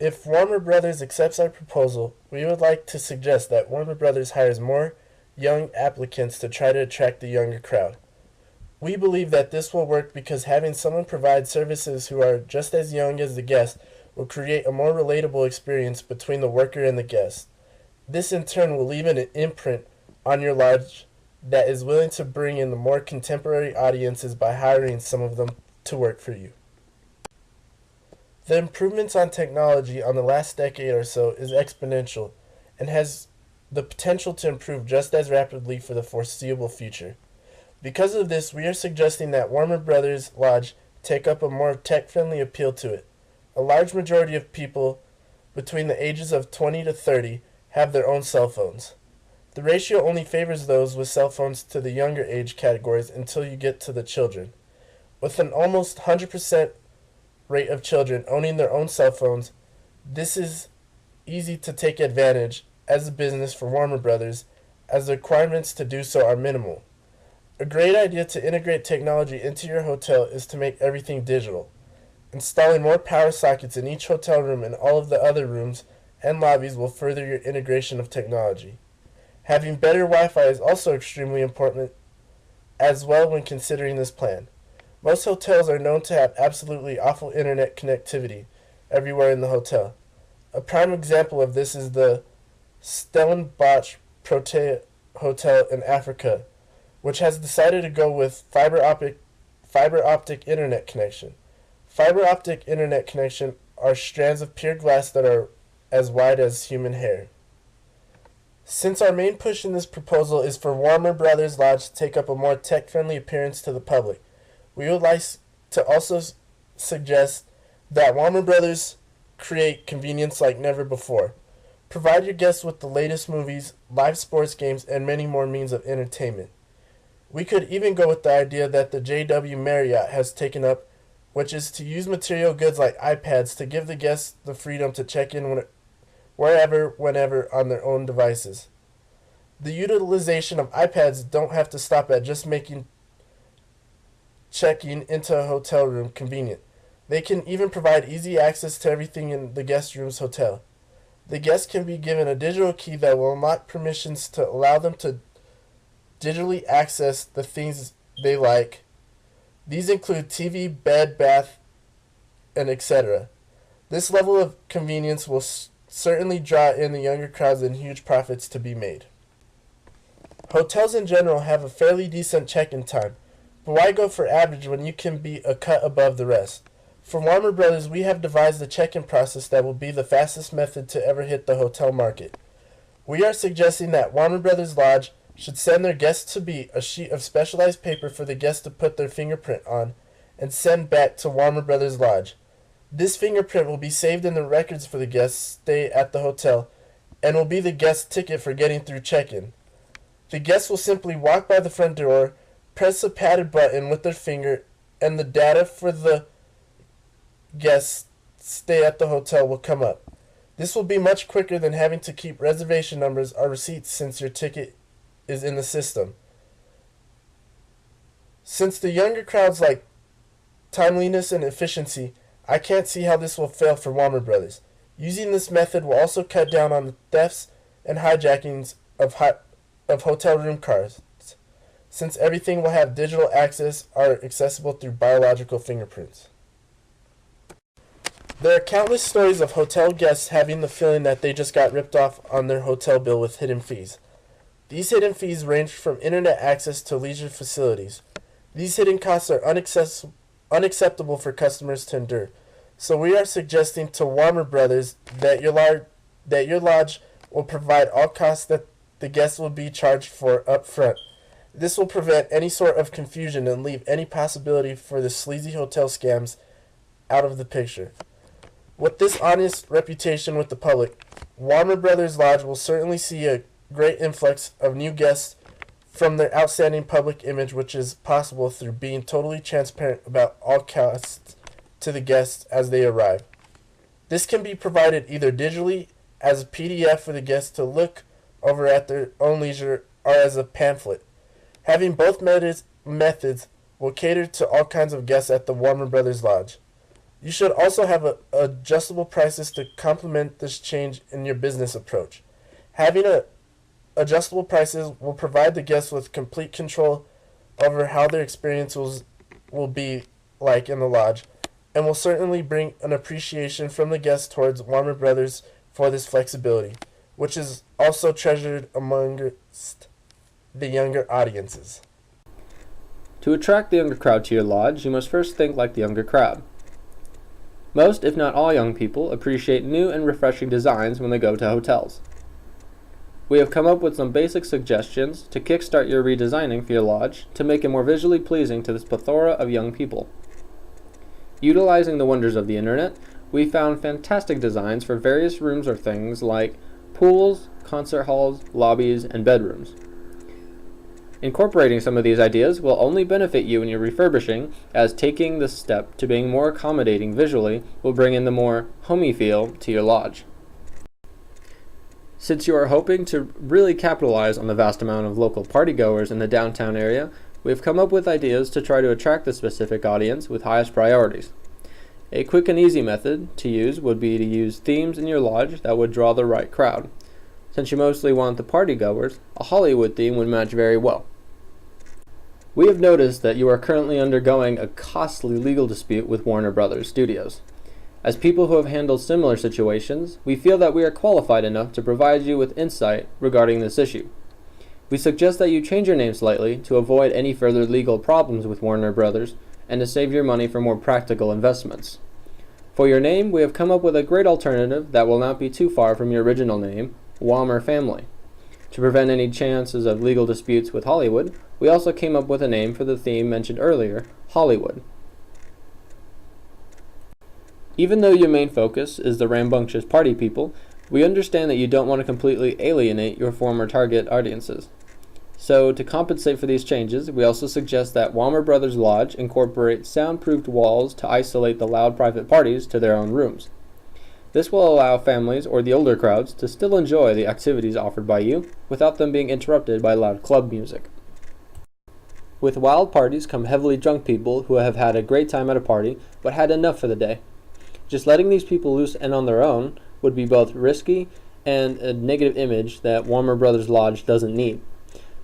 If Warner Brothers accepts our proposal, we would like to suggest that Warner Brothers hires more young applicants to try to attract the younger crowd. We believe that this will work because having someone provide services who are just as young as the guest will create a more relatable experience between the worker and the guest. This in turn will leave an imprint on your lodge that is willing to bring in the more contemporary audiences by hiring some of them to work for you. The improvements on technology on the last decade or so is exponential and has the potential to improve just as rapidly for the foreseeable future. Because of this, we are suggesting that Warner Brothers Lodge take up a more tech-friendly appeal to it. A large majority of people between the ages of 20 to 30 have their own cell phones. The ratio only favors those with cell phones to the younger age categories until you get to the children. With an almost 100% rate of children owning their own cell phones, this is easy to take advantage as a business for Warner Brothers, as the requirements to do so are minimal. A great idea to integrate technology into your hotel is to make everything digital. Installing more power sockets in each hotel room and all of the other rooms and lobbies will further your integration of technology. Having better Wi-Fi is also extremely important as well when considering this plan. Most hotels are known to have absolutely awful internet connectivity everywhere in the hotel. A prime example of this is the Stellenbosch Protea Hotel in Africa, which has decided to go with fiber optic internet connection. Fiber optic internet connection are strands of pure glass that are as wide as human hair. Since our main push in this proposal is for Warner Brothers Lodge to take up a more tech-friendly appearance to the public, we would like to also suggest that Warner Brothers create convenience like never before. Provide your guests with the latest movies, live sports games, and many more means of entertainment. We could even go with the idea that the JW Marriott has taken up, which is to use material goods like iPads to give the guests the freedom to check in wherever, whenever on their own devices. The utilization of iPads don't have to stop at just making checking into a hotel room convenient. They can even provide easy access to everything in the guest room's hotel. The guests can be given a digital key that will unlock permissions to allow them to digitally access the things they like. These include TV, bed, bath, and etc. This level of convenience will certainly draw in the younger crowds and huge profits to be made. Hotels in general have a fairly decent check-in time, but why go for average when you can be a cut above the rest? For Warner Brothers, we have devised a check-in process that will be the fastest method to ever hit the hotel market. We are suggesting that Warner Brothers Lodge should send their guests to be a sheet of specialized paper for the guests to put their fingerprint on and send back to Warner Brothers Lodge. This fingerprint will be saved in the records for the guests' stay at the hotel and will be the guest's ticket for getting through check-in. The guests will simply walk by the front door, press a padded button with their finger, and the data for the guest's stay at the hotel will come up. This will be much quicker than having to keep reservation numbers or receipts since your ticket is in the system. Since the younger crowds like timeliness and efficiency, I can't see how this will fail for Warner Brothers. Using this method will also cut down on the thefts and hijackings of hotel room cards, since everything will have digital access or accessible through biological fingerprints. There are countless stories of hotel guests having the feeling that they just got ripped off on their hotel bill with hidden fees. These hidden fees range from internet access to leisure facilities. These hidden costs are unacceptable for customers to endure. So we are suggesting to Warner Brothers that your lodge will provide all costs that the guests will be charged for up front. This will prevent any sort of confusion and leave any possibility for the sleazy hotel scams out of the picture. With this honest reputation with the public, Warner Brothers Lodge will certainly see a great influx of new guests from their outstanding public image, which is possible through being totally transparent about all costs to the guests as they arrive. This can be provided either digitally as a PDF for the guests to look over at their own leisure or as a pamphlet. Having both methods will cater to all kinds of guests at the Warner Brothers Lodge. You should also have adjustable prices to complement this change in your business approach. Having adjustable prices will provide the guests with complete control over how their experience will be like in the lodge, and will certainly bring an appreciation from the guests towards Warmer Brothers for this flexibility, which is also treasured amongst the younger audiences. To attract the younger crowd to your lodge, you must first think like the younger crowd. Most, if not all, young people appreciate new and refreshing designs when they go to hotels. We have come up with some basic suggestions to kickstart your redesigning for your lodge to make it more visually pleasing to this plethora of young people. Utilizing the wonders of the internet, we found fantastic designs for various rooms or things like pools, concert halls, lobbies, and bedrooms. Incorporating some of these ideas will only benefit you in your refurbishing, as taking this step to being more accommodating visually will bring in the more homey feel to your lodge. Since you are hoping to really capitalize on the vast amount of local partygoers in the downtown area, we have come up with ideas to try to attract the specific audience with highest priorities. A quick and easy method to use would be to use themes in your lodge that would draw the right crowd. Since you mostly want the partygoers, a Hollywood theme would match very well. We have noticed that you are currently undergoing a costly legal dispute with Warner Brothers Studios. As people who have handled similar situations, we feel that we are qualified enough to provide you with insight regarding this issue. We suggest that you change your name slightly to avoid any further legal problems with Warner Brothers and to save your money for more practical investments. For your name, we have come up with a great alternative that will not be too far from your original name, Wahmer Family. To prevent any chances of legal disputes with Hollywood, we also came up with a name for the theme mentioned earlier, Hollywood. Even though your main focus is the rambunctious party people, we understand that you don't want to completely alienate your former target audiences. So, to compensate for these changes, we also suggest that Wahmer Brothers Lodge incorporate soundproofed walls to isolate the loud private parties to their own rooms. This will allow families or the older crowds to still enjoy the activities offered by you without them being interrupted by loud club music. With wild parties come heavily drunk people who have had a great time at a party but had enough for the day. Just letting these people loose and on their own would be both risky and a negative image that Warner Brothers Lodge doesn't need.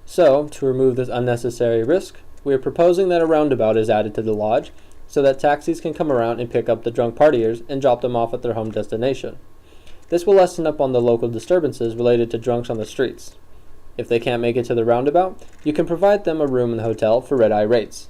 So, to remove this unnecessary risk, we are proposing that a roundabout is added to the lodge so that taxis can come around and pick up the drunk partiers and drop them off at their home destination. This will lessen up on the local disturbances related to drunks on the streets. If they can't make it to the roundabout, you can provide them a room in the hotel for red-eye rates.